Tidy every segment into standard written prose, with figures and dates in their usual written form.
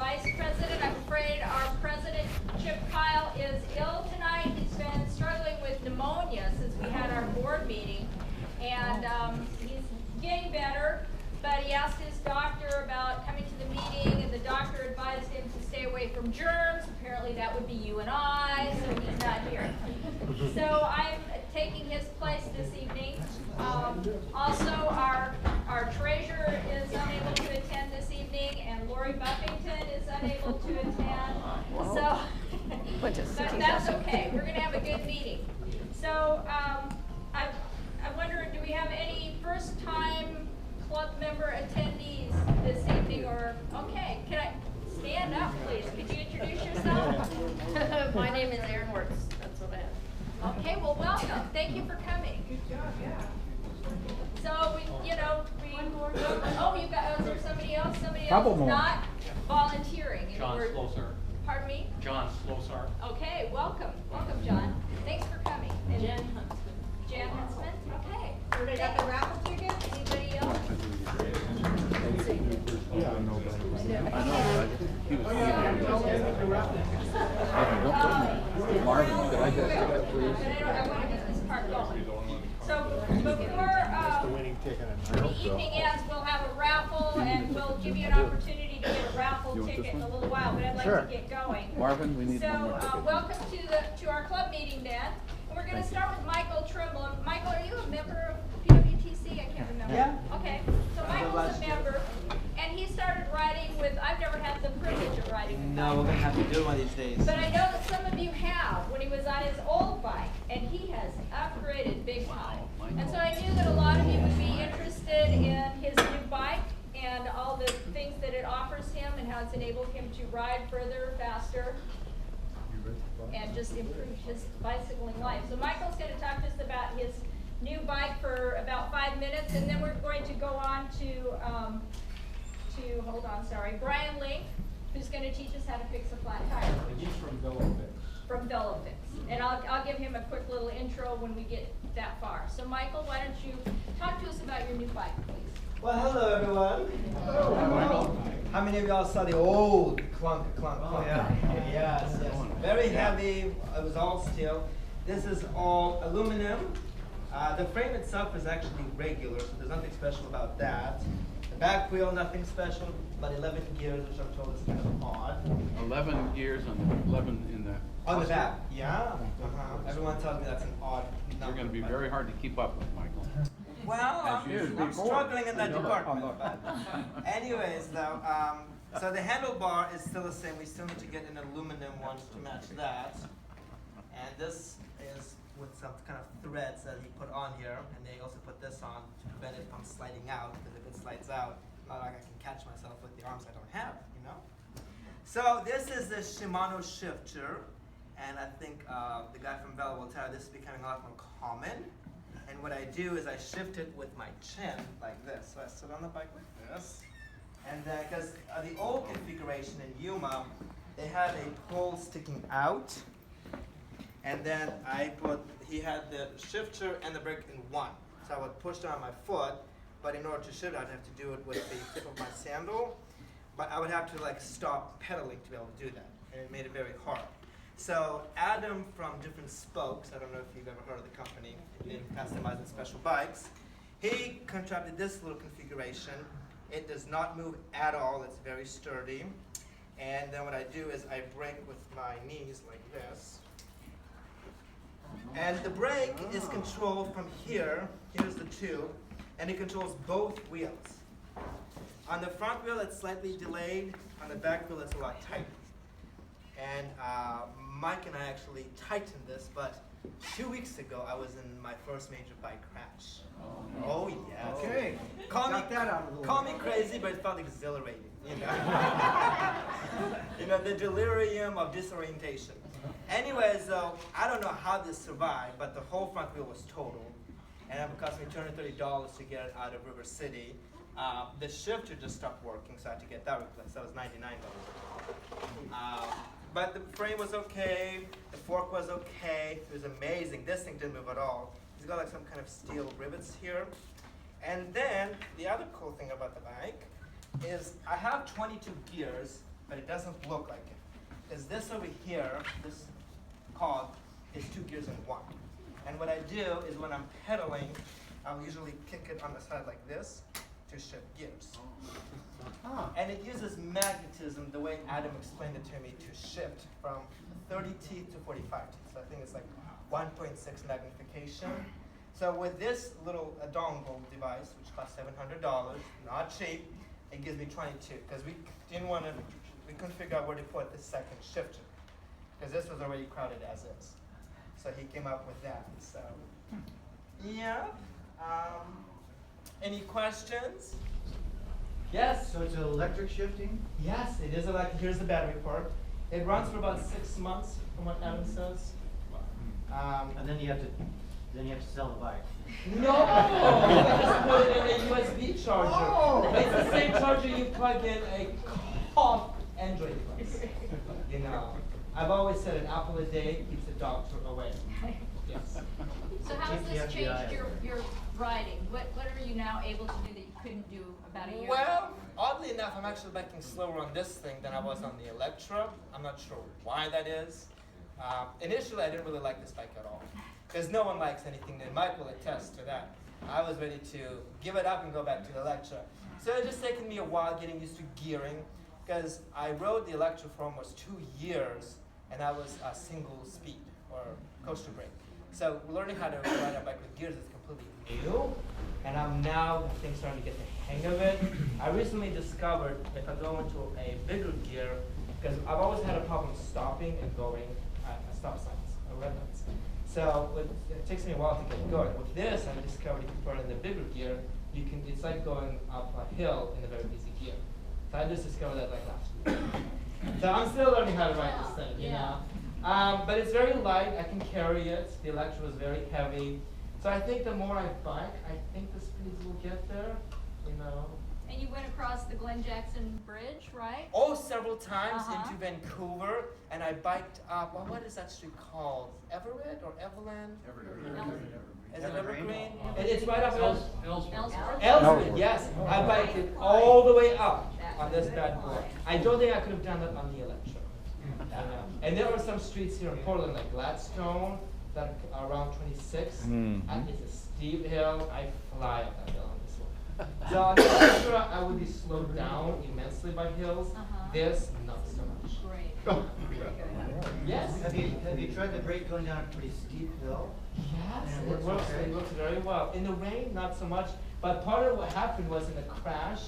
vice president. I'm afraid our president, Chip Kyle, is ill tonight. He's been struggling with pneumonia since we had our board meeting. And he's getting better, but he asked his doctor about coming to the meeting, and the doctor advised him to stay away from germs. Apparently that would be you and I, so he's not here. So I'm taking his place this evening. Also, our treasurer is unable to attend this evening, and Lori Buffington is unable to attend. So, but that's okay. We're going to have a good meeting. So I wonder, do we have any first-time club member attendees this evening? Or okay, can I stand up, please? Could you introduce yourself? My name is Ann Morrow. That's what I am. Okay, well, welcome. Thank you for coming. Good job, yeah. So you got, is there somebody else? Somebody Couple else more. Not volunteering. John Slosar. Pardon me? John Slosar. Okay, welcome. Welcome, John. Thanks for coming. And Jen Huntsman. Jan Huntsman? Okay. Everybody got the raffle ticket? Anybody else? Yeah, I know that. I know, he was Marvin, could I get I that, please? want to get this part going. So before Winning ticket. the evening ends, we'll have a raffle, and we'll give you an opportunity to get a raffle You want ticket this in a one? little while, but I'd like Sure. to get going. Marvin, we need So, one more ticket. welcome to our club meeting, Dan. And we're going to start with Michael Trimble. Michael, are you a member of PWTC? I can't remember. Yeah. Okay. So Michael's a member, and he started riding with. I've never had the privilege of riding with. No, we're gonna have to do it one of these days. But I know that some of you have, when he was on his old bike, and he has upgraded big time. And so I knew that a lot of you would be interested in his new bike and all the things that it offers him and how it's enabled him to ride further, faster, and just improve his bicycling life. So Michael's going to talk to us about his new bike for about 5 minutes, and then we're going to go on to Brian Link, who's going to teach us how to fix a flat tire. And he's from Villafix. From Velofix. And I'll give him a quick little intro when we get that far. So Michael, why don't you talk to us about your new bike, please? Well, hello everyone. Hello. How many of y'all saw the old clunk? Oh, yeah. Yes. Very heavy. It was all steel. This is all aluminum. The frame itself is actually regular, so there's nothing special about that. The back wheel, nothing special, but 11 gears, which I'm told is kind of odd. 11 gears and 11 in the. On the cluster. back, yeah. Everyone tells me that's an odd number. You're going to be but- very hard to keep up with, Michael. Well, As usual. I'm struggling in that I know. department. But anyways, though, so the handlebar is still the same. We still need to get an aluminum one to match that. And this is with some kind of threads that he put on here, and they also put this on to prevent it from sliding out. Because if it slides out, not like I can catch myself with the arms I don't have, you know. So this is the Shimano shifter, and I think the guy from Bell will tell you this is becoming a lot more common. And what I do is I shift it with my chin like this. So I sit on the bike like this. And then, because the old configuration in Yuma, they had a pole sticking out. And then he had the shifter and the brake in one. So I would push down my foot, but in order to shift, I'd have to do it with the tip of my sandal. But I would have to like stop pedaling to be able to do that. And it made it very hard. So Adam from Different Spokes, I don't know if you've ever heard of the company in customizing special bikes, he contracted this little configuration. It does not move at all, it's very sturdy. And then what I do is I brake with my knees like this. And the brake is controlled from here, here's the tube, and it controls both wheels. On the front wheel it's slightly delayed, on the back wheel it's a lot tighter. And Mike and I actually tightened this, but 2 weeks ago I was in my first major bike crash. Oh yes. Okay. Call Got that out of the way. Call me crazy, but it felt exhilarating. You know, you know, the delirium of disorientation. Anyways, though, I don't know how this survived, but the whole front wheel was totaled, and it cost me $230 to get it out of River City. The shifter just stopped working, so I had to get that replaced. That was $99. But the frame was okay, the fork was okay, it was amazing. This thing didn't move at all. It's got like some kind of steel rivets here. And then, the other cool thing about the bike is I have 22 gears but it doesn't look like it. Because this over here, this cog, is 2 gears in one. And what I do is when I'm pedaling, I'll usually kick it on the side like this to shift gears. And it uses magnetism, the way Adam explained it to me, to shift from 30 teeth to 45 teeth. So I think it's like 1.6 magnification. So with this little dongle device, which costs $700, not cheap, it gives me 22. Because we couldn't figure out where to put the second shifter. Because this was already crowded as is. So he came up with that. So, yeah. Any questions? Yes? So it's electric shifting? Yes, it is electric. Here's the battery part. It runs for about 6 months, from what Adam says. And then you have to sell the bike. No! Just put it in a USB charger. It's the same charger you plug in a Android device. You know, I've always said an apple a day keeps the doctor away. Yes. So how has Keep the this FBI changed away. your riding? What are you now able to do that you couldn't do about a year ago? Well, oddly enough, I'm actually biking slower on this thing than I was on the Electra. I'm not sure why that is. Initially, I didn't really like this bike at all. Because no one likes anything new. Mike will attest to that. I was ready to give it up and go back to the Electra. So it just taken me a while getting used to gearing. Because I rode the Electra for almost 2 years, and I was a single speed, or coaster brake. So learning how to ride a bike with gears is completely new, and I'm now, I think, starting to get the hang of it. I recently discovered if I go into a bigger gear, because I've always had a problem stopping and going at stop signs, or red lights. So it takes me a while to get going. With this, I discovered if you put it in the bigger gear, it's like going up a hill in a very easy gear. So I just discovered that like last week. So I'm still learning how to ride this thing, you know. But it's very light, I can carry it. The Electra is very heavy. So I think the more I bike, I think the speeds will get there, you know. And you went across the Glen Jackson Bridge, right? Oh, several times Uh-huh. into Vancouver, and I biked up, well, what is that street called? Everett or Everland? Is it Evergreen? It's right up Ellsworth. Ellsworth, yes. I biked it all the way up on this bad boy. I don't think I could have done that on the Electra. You know. And there are some streets here in Portland, like Gladstone, that are around 26. And it's a steep hill. I fly up that hill on this one. So on the Electra, I would be slowed down immensely by hills. This, not so much. Great. Yes. Have you tried the brake going down a pretty steep hill? Yes, And it works very well. In the rain, not so much. But part of what happened was in the crash,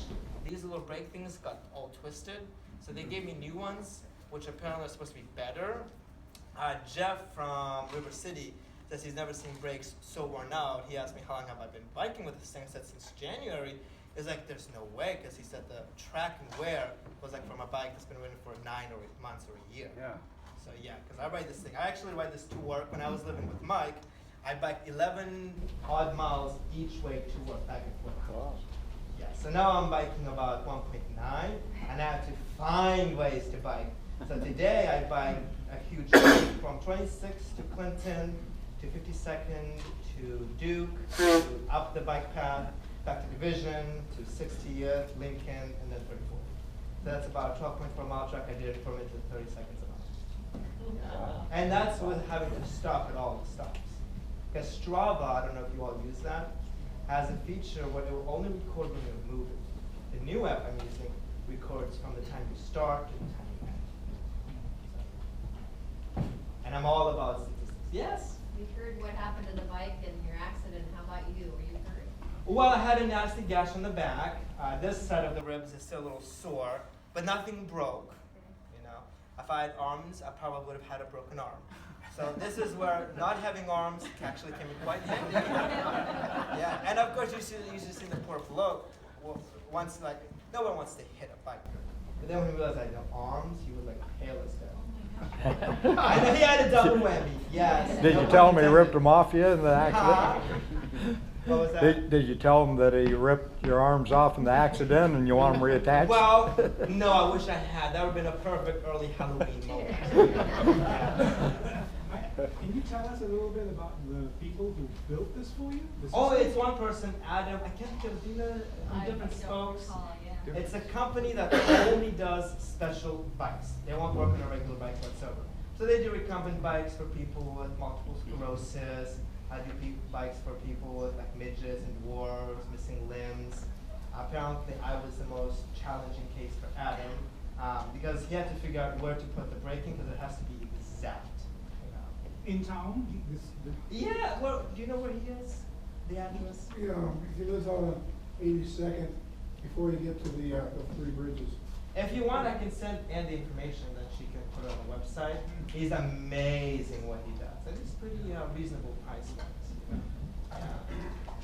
these little brake things got all twisted. So they gave me new ones, which apparently are supposed to be better. Jeff from River City says he's never seen brakes so worn out. He asked me how long have I been biking with this thing. I said since January. It's like there's no way, because he said the track and wear was like from a bike that's been ridden for 9 or 8 months or a year. Yeah. So yeah, because I ride this thing. I actually ride this to work. When I was living with Mike, I biked 11 odd miles each way to work, back and forth. Wow. Yeah, so now I'm biking about 1.9, and I have to find ways to bike. So today I biked a huge route from 26th to Clinton, to 52nd, to Duke, to up the bike path, back to Division, to 60th, Lincoln, and then 34th. So that's about a 12.4 mile track. I did it for a minute to 30 seconds a mile. Yeah. And that's with having to stop at all the stops. Because Strava, I don't know if you all use that, has a feature where it will only record when you're moving. The new app I'm using records from the time you start to the time you end. So. And I'm all about statistics. Yes? We heard what happened to the bike and your accident. How about you? Were you hurt? Well, I had a nasty gash on the back. This side of the ribs is still a little sore, but nothing broke. You know, if I had arms, I probably would have had a broken arm. So this is where not having arms actually came in quite handy. Yeah, and of course you should see the poor bloke. Well, once like no one wants to hit a biker, but then when he realized I had no arms, he was like pale as hell. I know he had a double whammy. Yes. Did you tell him he ripped them off you in the accident? What was that? Did you tell him that he ripped your arms off in the accident and you want them reattached? Well, no, I wish I had. That would have been a perfect early Halloween moment. Can you tell us a little bit about the people who built this for you? Oh, it's one person, Adam. I can't think of, do you know I different don't spokes? recall, yeah. It's a company that only does special bikes. They won't work on a regular bike whatsoever. So they do recumbent bikes for people with multiple sclerosis. I do bikes for people with like midgets and dwarves, missing limbs. Apparently, I was the most challenging case for Adam because he had to figure out where to put the braking because it has to be exact. You know. In town? Yeah. Well, do you know where he is? The address? Yeah, he lives on 82nd before you get to the Three Bridges. If you want, I can send Ann the information that she can put on the website. He's amazing what he does, and it's pretty reasonable price-wise.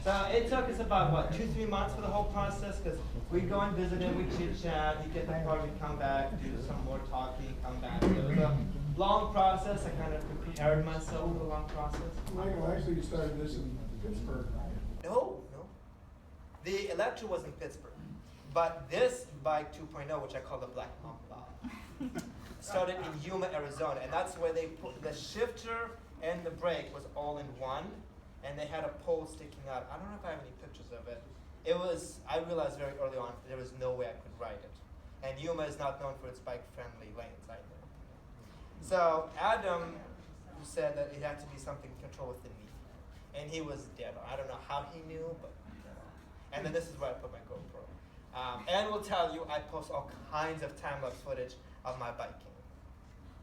So it took us about, what, 2-3 months for the whole process, because we'd go and visit him, we'd chit-chat, he'd get the car, we'd come back, do some more talking, come back. It was a long process. I kind of prepared myself for the long process. Michael, actually, you started this in Pittsburgh. No. The Electra was in Pittsburgh. But this bike 2.0, which I call the Black Mamba, started in Yuma, Arizona. And that's where they put the shifter and the brake was all in one. And they had a pole sticking out. I don't know if I have any pictures of it. I realized very early on there was no way I could ride it. And Yuma is not known for its bike-friendly lanes either. So Adam said that it had to be something controlled with the knee. And he was dead on. I don't know how he knew, but and then this is where I put my GoPro. And will tell you, I post all kinds of time-lapse footage of my biking.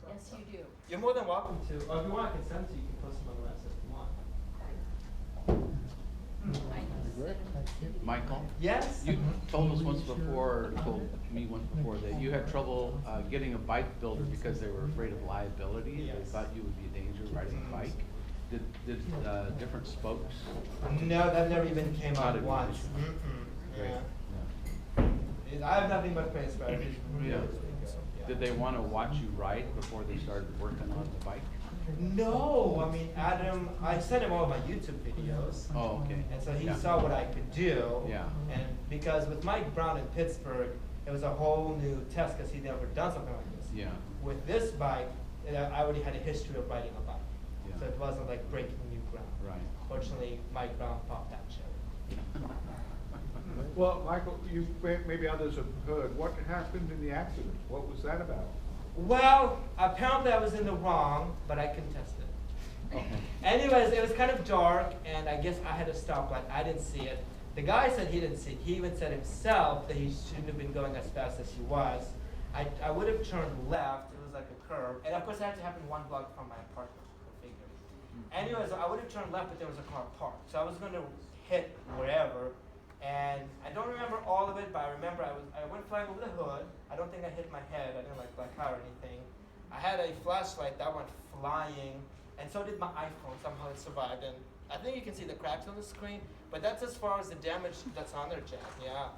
Yes, you do. You're more than welcome to. Or if you want, I can send it to you. You can post them on the website if you want. Michael? Yes? You told us once before, or told me once before, that you had trouble getting a bike builder because they were afraid of liability. They Yes. thought you would be a danger riding a bike. Did different spokes? No, that never even came Not out even once. mentioned. Great. Yeah. I have nothing but praise for it. It's really, Yeah. really good. Yeah. Did they want to watch you ride before they started working on the bike? No, I mean, Adam, I sent him all my YouTube videos. Oh, okay. And so he Yeah. saw what I could do. Yeah. And because with Mike Brown in Pittsburgh, it was a whole new test because he'd never done something like this. Yeah. With this bike, I already had a history of riding a bike. Yeah. So it wasn't like breaking new ground. Right. Fortunately, Mike Brown popped that cherry. Well, Michael, you, maybe others have heard, what happened in the accident? What was that about? Well, apparently I was in the wrong, but I contested. Okay. Anyways, it was kind of dark, and I guess I had a stoplight. I didn't see it. The guy said he didn't see it. He even said himself that he shouldn't have been going as fast as he was. I would have turned left. It was like a curve. And of course, it had to happen 1 block from my apartment, go figure. Anyways, I would have turned left, but there was a car parked. So I was going to hit wherever. And I don't remember all of it, but I remember I went flying over the hood. I don't think I hit my head. I didn't like black eye or anything. I had a flashlight that went flying, and so did my iPhone. Somehow it survived. And I think you can see the cracks on the screen, but that's as far as the damage that's on there, Jack. Yeah.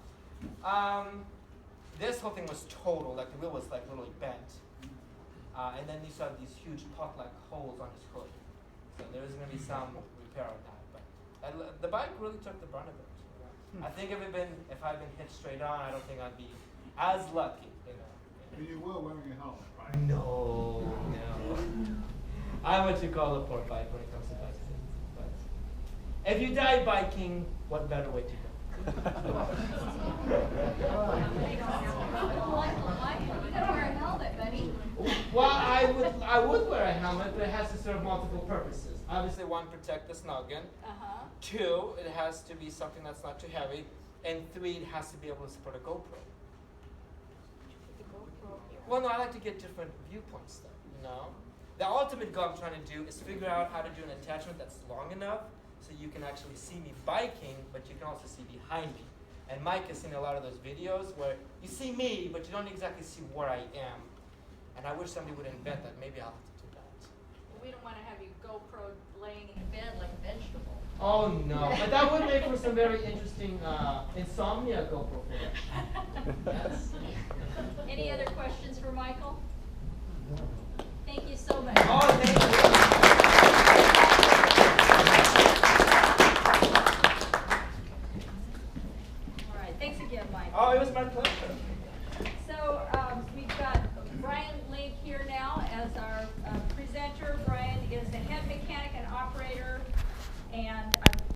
This whole thing was total. Like the wheel was like literally bent. And then you saw these huge pot-like holes on his hood. So there is going to be some repair on that. But the bike really took the brunt of it. I think if I'd been hit straight on, I don't think I'd be as lucky, you know. And you were wearing your helmet, right? No. I'm what you call a poor bike when it comes to bicycling. But if you die biking, what better way to go? You gotta wear a helmet, buddy. Well, I would wear a helmet, but it has to serve multiple purposes. Obviously, 1, protect the noggin. 2, it has to be something that's not too heavy. And 3, it has to be able to support a GoPro. Well, no, I like to get different viewpoints, though, you know? The ultimate goal I'm trying to do is figure out how to do an attachment that's long enough so you can actually see me biking, but you can also see behind me. And Mike has seen a lot of those videos where you see me, but you don't exactly see where I am. And I wish somebody would invent that. Maybe I'll have to do that. We don't want to have you GoPro laying in bed like a vegetable. Oh no, but that would make for some very interesting insomnia GoPro footage. Yes. Any other questions for Michael? Thank you so much. Oh, thank you. All right, thanks again, Mike. Oh, it was my pleasure. So we've got Brian Link here now as our presenter. Brian is the head mechanic and operator and